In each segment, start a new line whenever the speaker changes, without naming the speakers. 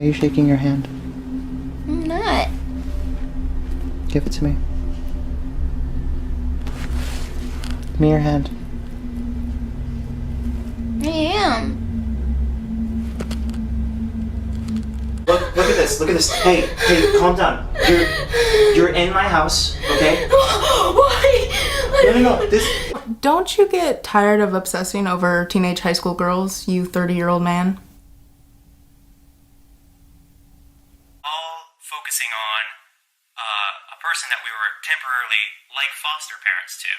Are you shaking your hand?
I'm not.
Give it to me. Give me your hand.
I am.
Look at this. Look at this. Hey, calm down. You're in my house, okay?
Why?
No. This.
Don't you get tired of obsessing over teenage high school girls, you 30-year-old man?
All focusing on a person that we were temporarily like foster parents to,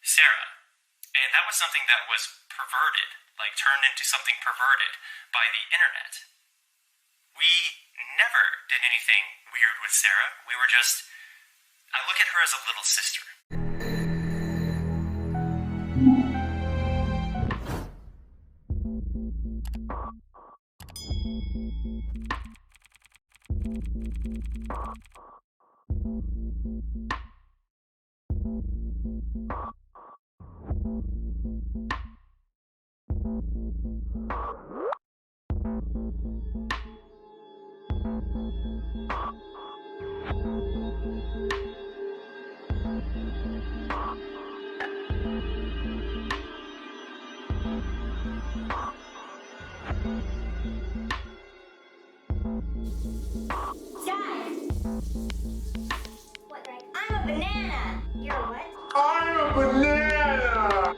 Sarah. And that was something that was perverted, like turned into something perverted by the internet. We never did anything weird with Sarah. We were just, I look at her as a little sister.
What, like, I'm a banana. You're a what?
I'm a banana!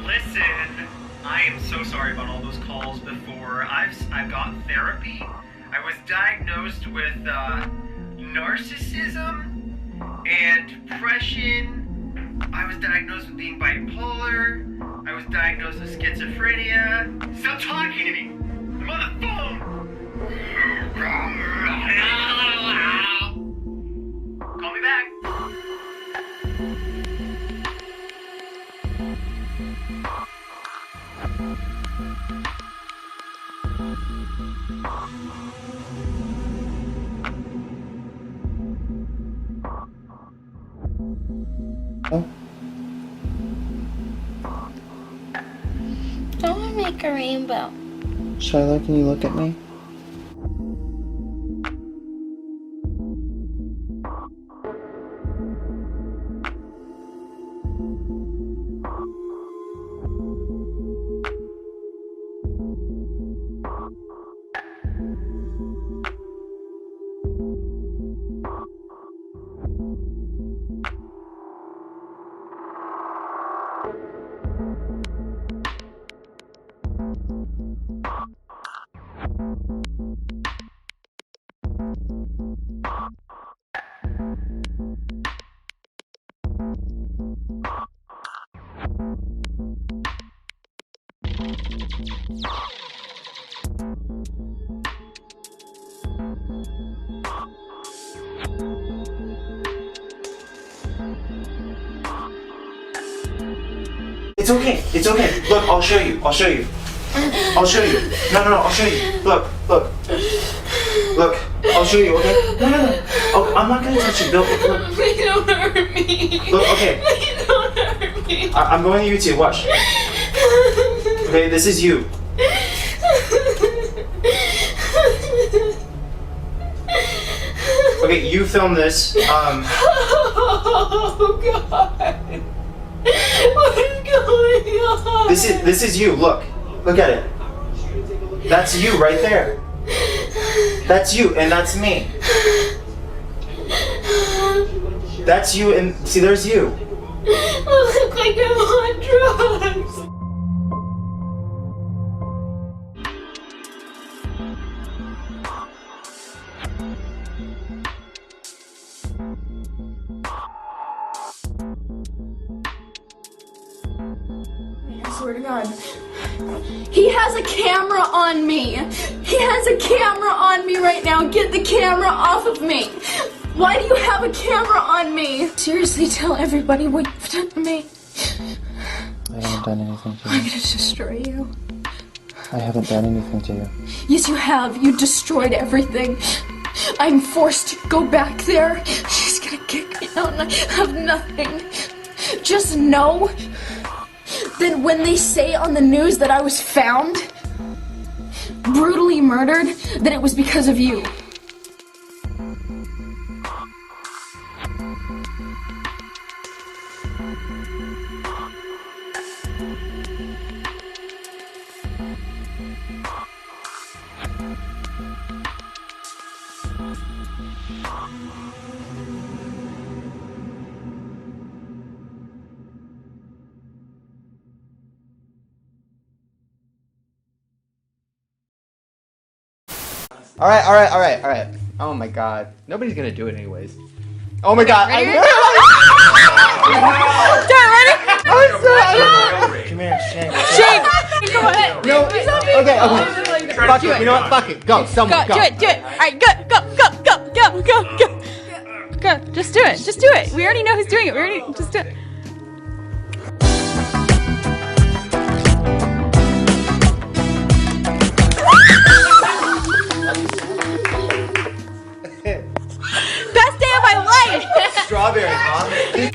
Listen, I am so sorry about all those calls before. I've got therapy. I was diagnosed with narcissism and depression. I was diagnosed with being bipolar. I was diagnosed with schizophrenia. Stop talking to me! I'm on the phone! Call me back.
Oh,
Don't want to make a rainbow.
Shiloh, can you look at me? It's okay. Look, I'll show you. I'll show you. No, I'll show you. Look. Look, I'll show you, okay? No. Oh, I'm not gonna touch you. Look.
Please don't hurt me.
Look, okay.
Please don't hurt me.
I'm going to YouTube. Watch. Okay, this is you. Okay, you film this.
Oh God. What is going on?
This is you. Look at it. That's you right there. That's you, and that's me. That's you, and see, there's you.
I look like I'm on drugs.
He has a camera on me. He has a camera on me right now. Get the camera off of me. Why do you have a camera on me? Seriously, tell everybody what you've done to me.
I haven't done anything to
I'm
you.
gonna destroy you.
I haven't done anything to you.
Yes, you have. You destroyed everything. I'm forced to go back there. She's gonna kick me out and I have nothing. Just know that when they say on the news that I was found, brutally murdered, that it was because of you.
All right. Oh my god. Nobody's gonna do it anyways. Oh my god.
Ready?
Come here, Shane.
Shane! Come on.
No. Okay. Fuck it. You know what? Fuck it. Go. Someone go.
Do it. Alright, go. Go. Just do it. We already know who's doing it. Just do it. Best day of my life!
Strawberry, huh?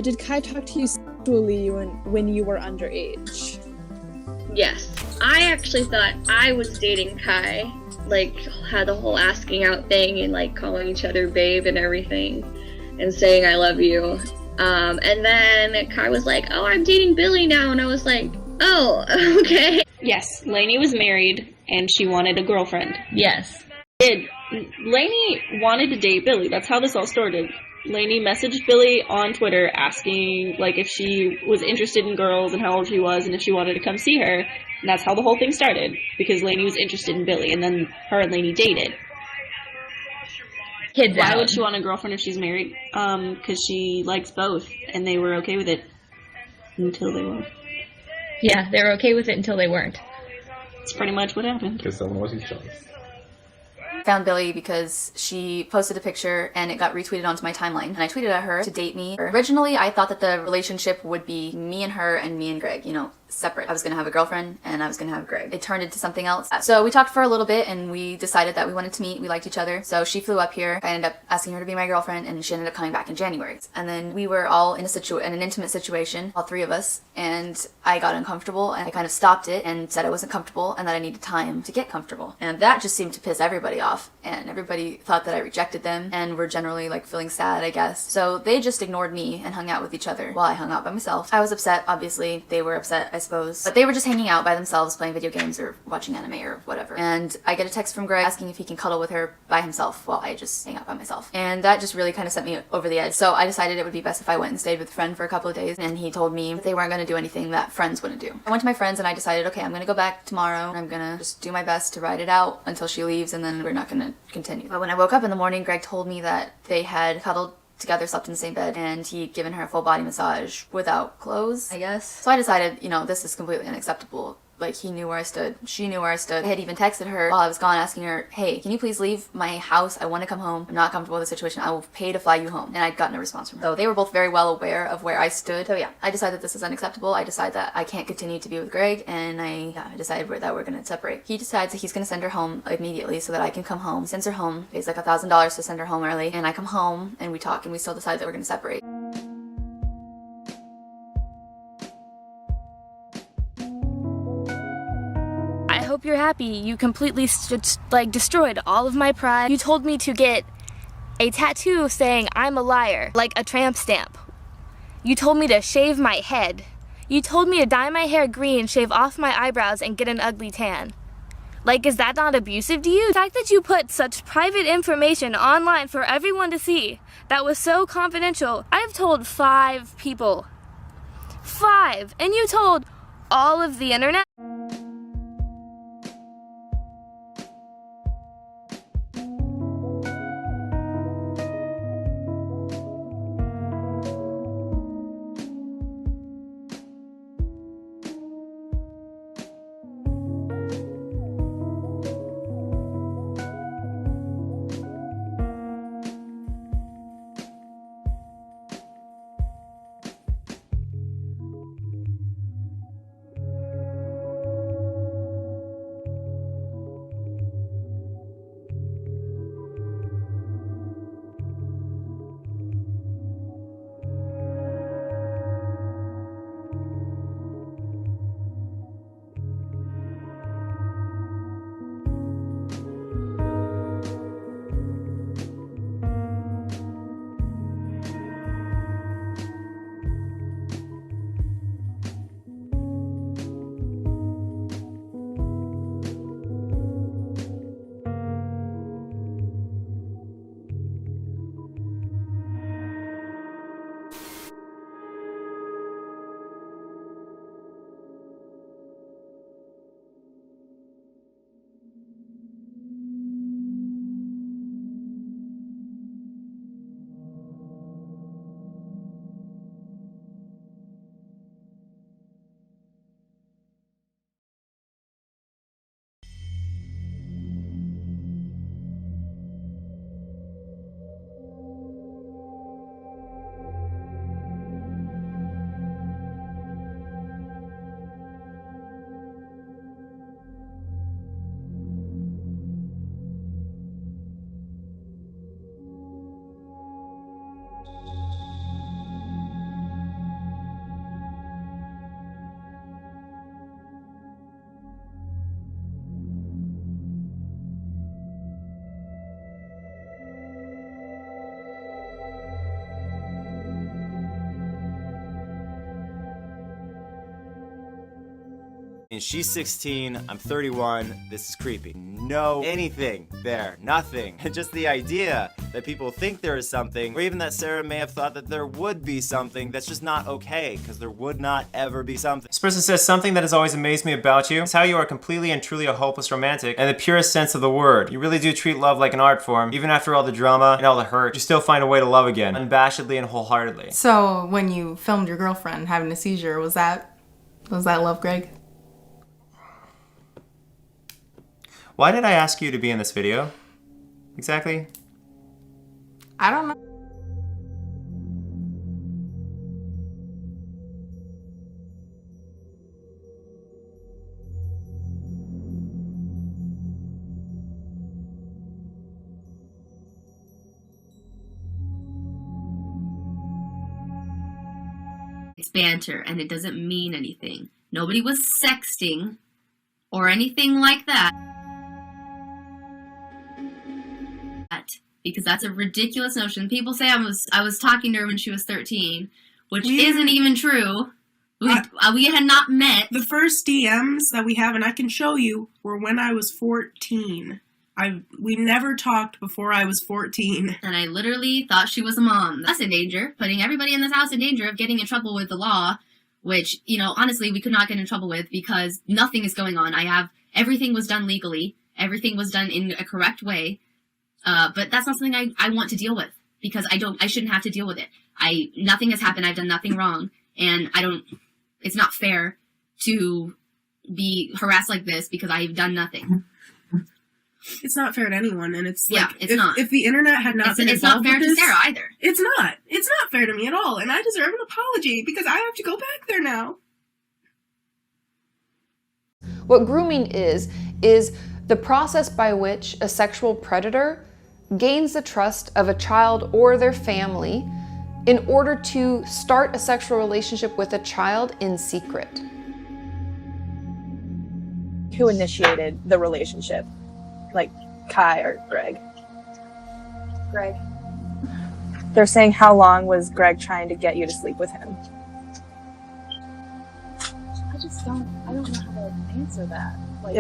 Did Kai talk to you sexually when you were underage?
Yes. I actually thought I was dating Kai. Like, had the whole asking out thing and, like, calling each other babe and everything. And saying I love you. And then Kai was like, oh, I'm dating Billy now. And I was like, oh, okay.
Yes, Lainey was married and she wanted a girlfriend.
Yes.
Lainey wanted to date Billy. That's how this all started. Lainey messaged Billy on Twitter asking, like, if she was interested in girls and how old she was and if she wanted to come see her. And that's how the whole thing started, because Lainey was interested in Billy, and then her and Lainey dated. Why would she want a girlfriend if she's married? Because she likes both, and they were okay with it until they weren't.
Yeah, they were okay with it until they weren't.
That's pretty much what happened.
Because someone was his choice.
Found Billy because she posted a picture and it got retweeted onto my timeline, and I tweeted at her to date me. Originally, I thought that the relationship would be me and her and me and Greg, you know, separate. I was gonna have a girlfriend and I was gonna have Greg. It turned into something else. So we talked for a little bit and we decided that we wanted to meet. We liked each other. So she flew up here. I ended up asking her to be my girlfriend and she ended up coming back in January. And then we were all in an intimate situation, all three of us, and I got uncomfortable and I kind of stopped it and said I wasn't comfortable and that I needed time to get comfortable. And that just seemed to piss everybody off, and everybody thought that I rejected them and were generally like feeling sad, I guess. So they just ignored me and hung out with each other while I hung out by myself. I was upset, obviously. They were upset. I suppose. But they were just hanging out by themselves playing video games or watching anime or whatever. And I get a text from Greg asking if he can cuddle with her by himself while I just hang out by myself. And that just really kind of sent me over the edge. So I decided it would be best if I went and stayed with a friend for a couple of days, and he told me that they weren't going to do anything that friends wouldn't do. I went to my friends and I decided, okay, I'm going to go back tomorrow and I'm going to just do my best to ride it out until she leaves, and then we're not going to continue. But when I woke up in the morning, Greg told me that they had cuddled together, slept in the same bed, and he'd given her a full body massage without clothes, I guess. So I decided, you know, this is completely unacceptable. Like, he knew where I stood. She knew where I stood. I had even texted her while I was gone asking her, hey, can you please leave my house? I want to come home. I'm not comfortable with the situation. I will pay to fly you home. And I'd gotten a response from her. So they were both very well aware of where I stood. So yeah, I decided that this is unacceptable. I decided that I can't continue to be with Greg, and I decided that we're going to separate. He decides that he's going to send her home immediately so that I can come home. He sends her home, pays like $1,000 to send her home early, and I come home and we talk, and we still decide that we're going to separate.
I hope you're happy. You completely destroyed all of my pride. You told me to get a tattoo saying I'm a liar, like a tramp stamp. You told me to shave my head. You told me to dye my hair green, shave off my eyebrows, and get an ugly tan. Like, is that not abusive to you? The fact that you put such private information online for everyone to see that was so confidential. I've told 5 people. 5! And you told all of the internet?
And she's 16, I'm 31, this is creepy. No anything there, nothing. Just the idea that people think there is something, or even that Sarah may have thought that there would be something, that's just not okay, because there would not ever be something.
This person says, something that has always amazed me about you is how you are completely and truly a hopeless romantic in the purest sense of the word. You really do treat love like an art form. Even after all the drama and all the hurt, you still find a way to love again, unabashedly and wholeheartedly.
So when you filmed your girlfriend having a seizure, was that love, Greg?
Why did I ask you to be in this video? Exactly?
I don't know.
It's banter and it doesn't mean anything. Nobody was sexting or anything like that. Because that's a ridiculous notion. People say I was talking to her when she was 13, which isn't even true.
We had not met.
The first DMs that we have, and I can show you, were when I was 14. We never talked before I was 14.
And I literally thought she was a mom. That's in danger. Putting everybody in this house in danger of getting in trouble with the law, which, you know, honestly, we could not get in trouble with because nothing is going on. Everything was done legally. Everything was done in a correct way. But that's not something I want to deal with because I shouldn't have to deal with it. Nothing has happened. I've done nothing wrong. And it's not fair to be harassed like this because I've done nothing.
It's not fair to anyone, and it's
not.
If the internet had not been
it's not
involved
fair
with
to
this,
Sarah either.
It's not. It's not fair to me at all, and I deserve an apology because I have to go back there now.
What grooming is the process by which a sexual predator gains the trust of a child or their family in order to start a sexual relationship with a child in secret.
Who initiated the relationship? Like Kai or Greg? Greg. They're saying how long was Greg trying to get you to sleep with him? I don't know how to answer that. Like,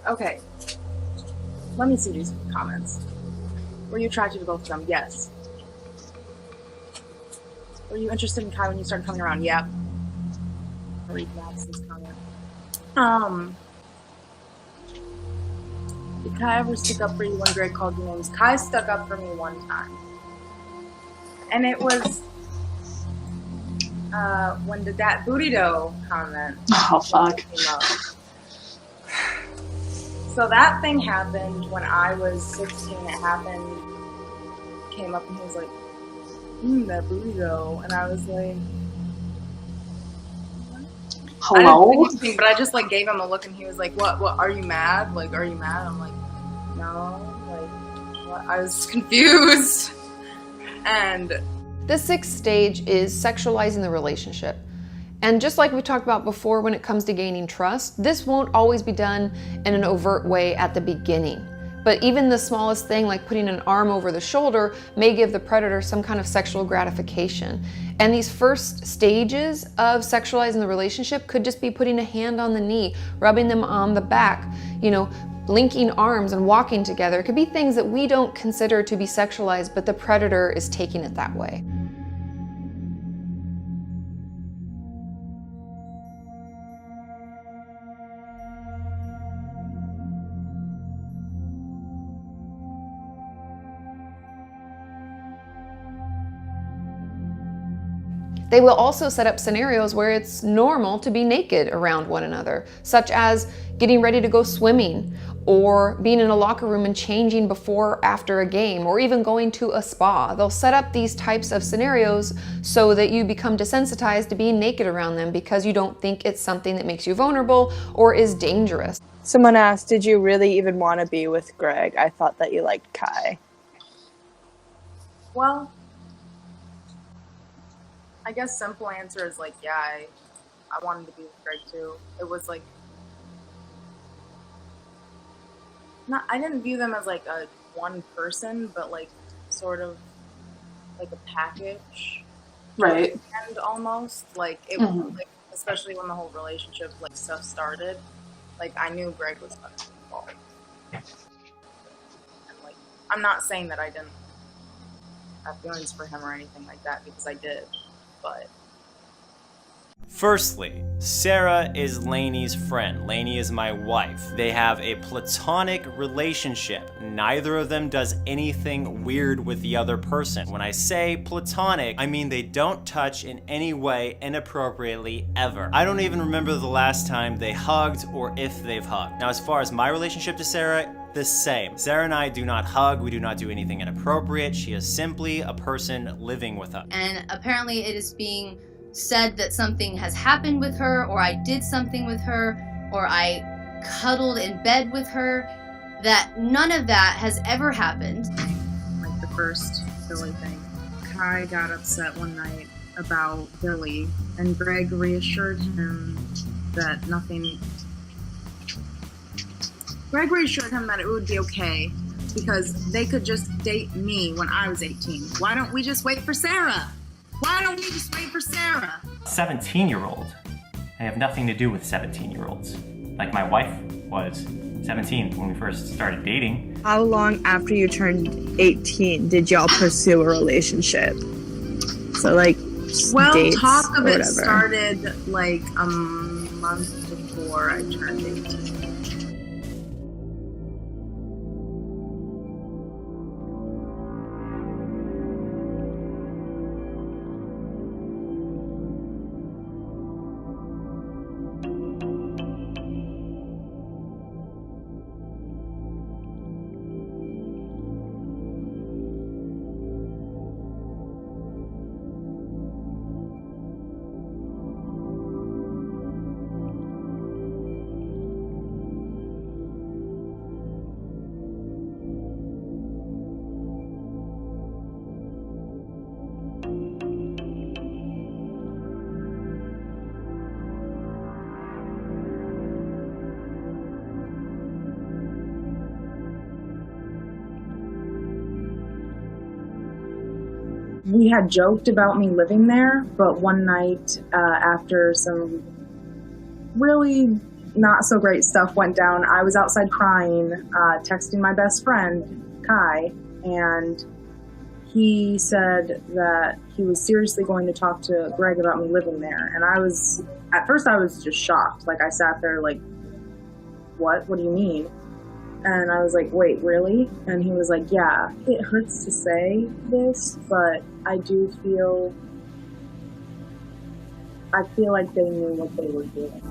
okay. Let me see these comments. Were you attracted to both of them? Yes. Were you interested in Kai when you started coming around? Yep. I'll read Madison's comment. Did Kai ever stick up for you when Greg called you names? Kai stuck up for me one time. And it was when did that booty dough comment?
Oh, fuck.
Came up. So that thing happened when I was 16. It happened, came up and he was like, that booty dough. And I was like,
hello?
I didn't think anything, but I just like gave him a look and he was like, what, are you mad? Like, are you mad? I'm like, no, like, what? I was confused. And
the 6th stage is sexualizing the relationship. And just like we talked about before when it comes to gaining trust, this won't always be done in an overt way at the beginning. But even the smallest thing like putting an arm over the shoulder may give the predator some kind of sexual gratification. And these first stages of sexualizing the relationship could just be putting a hand on the knee, rubbing them on the back, linking arms and walking together. It could be things that we don't consider to be sexualized, but the predator is taking it that way. They will also set up scenarios where it's normal to be naked around one another, such as getting ready to go swimming, or being in a locker room and changing before or after a game, or even going to a spa. They'll set up these types of scenarios so that you become desensitized to being naked around them because you don't think it's something that makes you vulnerable or is dangerous.
someone asked, did you really even want to be with Greg? I thought that you liked Kai. Well, I guess simple answer is like, yeah, I wanted to be with Greg too. It was like, I didn't view them as like a one person, but like sort of like a package.
Right.
And almost like it was like, especially when the whole relationship like stuff started, like I knew Greg was gonna be involved. And like, I'm not saying that I didn't have feelings for him or anything like that, because I did, but.
Firstly, Sarah is Lainey's friend. Lainey is my wife. They have a platonic relationship. Neither of them does anything weird with the other person. When I say platonic, I mean they don't touch in any way inappropriately ever. I don't even remember the last time they hugged or if they've hugged. Now, as far as my relationship to Sarah, the same. Sarah and I do not hug, we do not do anything inappropriate. She is simply a person living with us.
And apparently it is being said that something has happened with her, or I did something with her, or I cuddled in bed with her, that none of that has ever happened.
Like the first Billy thing. Kai got upset one night about Billy, and Greg reassured him that nothing... Greg reassured him that it would be okay, because they could just date me when I was 18. Why don't we just wait for Sarah? Why don't we just wait for Sarah?
17-year-old. I have nothing to do with 17-year-olds. Like my wife was 17 when we first started dating.
How long after you turned 18 did y'all pursue a relationship? So like
Well,
dates
talk of
or
it
whatever.
started like a month before I turned 18. We had joked about me living there, but one night after some really not so great stuff went down, I was outside crying, texting my best friend, Kai, and he said that he was seriously going to talk to Greg about me living there. And at first I was just shocked. Like I sat there like, what? What do you mean? And I was like, wait, really? And he was like, yeah, it hurts to say this, but I feel like they knew what they were doing.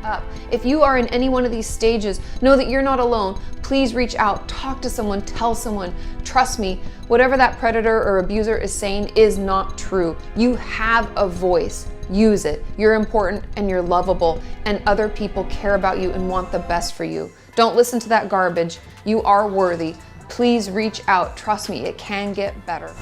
Up. If you are in any one of these stages, know that you're not alone. Please reach out, talk to someone, tell someone. Trust me, whatever that predator or abuser is saying is not true. You have a voice. Use it. You're important and you're lovable, and other people care about you and want the best for you. Don't listen to that garbage. You are worthy. Please reach out. Trust me, it can get better.